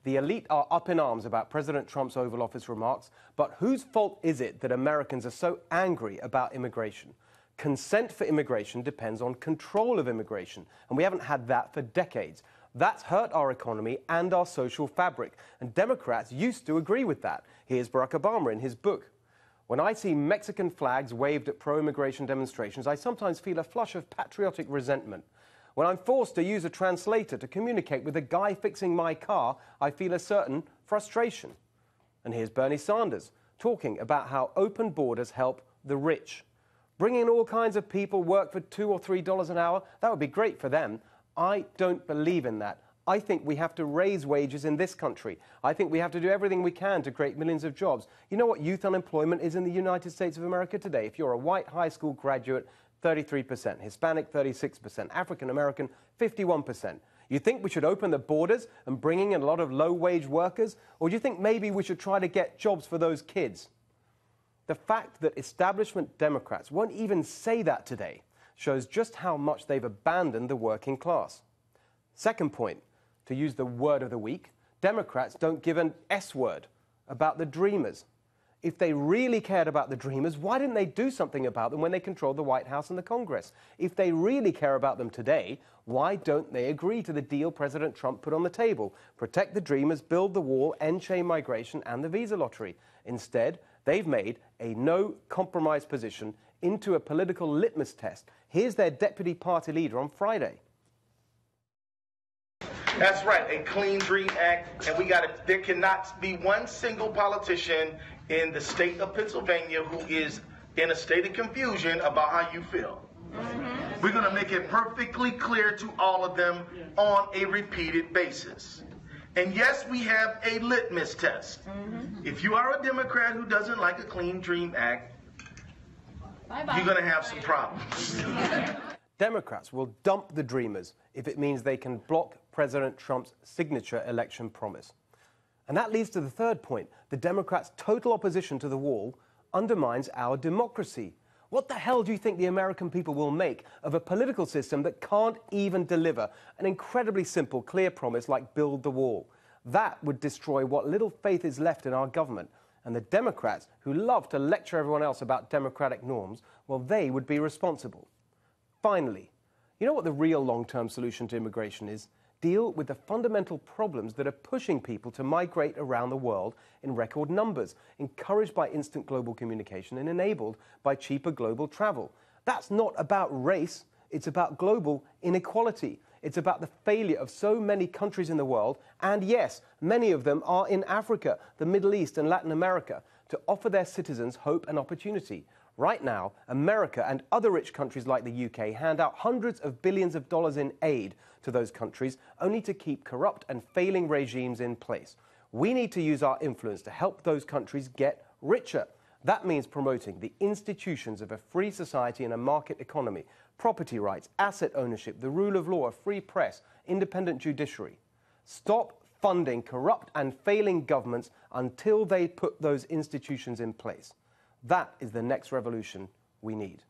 The elite are up in arms about President Trump's Oval Office remarks, but whose fault is it that Americans are so angry about immigration? Consent for immigration depends on control of immigration, and we haven't had that for decades. That's hurt our economy and our social fabric, and Democrats used to agree with that. Here's Barack Obama in his book. When I see Mexican flags waved at pro-immigration demonstrations, I sometimes feel a flush of patriotic resentment. When I'm forced to use a translator to communicate with the guy fixing my car, I feel a certain frustration. And here's Bernie Sanders talking about how open borders help the rich. Bringing in all kinds of people work for $2 or $3 an hour, that would be great for them. I don't believe in that. I think we have to raise wages in this country. I think we have to do everything we can to create millions of jobs. You know what youth unemployment is in the United States of America today? If you're a white high school graduate, 33%, Hispanic 36%, African American 51%. You think we should open the borders and bring in a lot of low-wage workers? Or do you think maybe we should try to get jobs for those kids? The fact that establishment Democrats won't even say that today shows just how much they've abandoned the working class. Second point, to use the word of the week, Democrats don't give an S word about the Dreamers. If they really cared about the Dreamers, why didn't they do something about them when they controlled the White House and the Congress? If they really care about them today, why don't they agree to the deal President Trump put on the table? Protect the Dreamers, build the wall, end chain migration and the visa lottery. Instead, they've made a no-compromise position into a political litmus test. Here's their deputy party leader on Friday. That's right, a Clean Dream Act, and there cannot be one single politician in the state of Pennsylvania who is in a state of confusion about how you feel. We're going to make it perfectly clear to all of them on a repeated basis. And yes, we have a litmus test. If you are a Democrat who doesn't like a Clean Dream Act, you're going to have some problems. Democrats will dump the Dreamers if it means they can block President Trump's signature election promise. And that leads to the third point. The Democrats' total opposition to the wall undermines our democracy. What the hell do you think the American people will make of a political system that can't even deliver an incredibly simple, clear promise like build the wall? That would destroy what little faith is left in our government. And the Democrats, who love to lecture everyone else about democratic norms, well, they would be responsible. Finally, you know what the real long-term solution to immigration is? Deal with the fundamental problems that are pushing people to migrate around the world in record numbers, encouraged by instant global communication and enabled by cheaper global travel. That's not about race, it's about global inequality. It's about the failure of so many countries in the world, and yes, many of them are in Africa, the Middle East and Latin America, to offer their citizens hope and opportunity. Right now, America and other rich countries like the UK hand out hundreds of billions of dollars in aid to those countries, only to keep corrupt and failing regimes in place. We need to use our influence to help those countries get richer. That means promoting the institutions of a free society and a market economy, property rights, asset ownership, the rule of law, a free press, independent judiciary. Stop funding corrupt and failing governments until they put those institutions in place. That is the next revolution we need.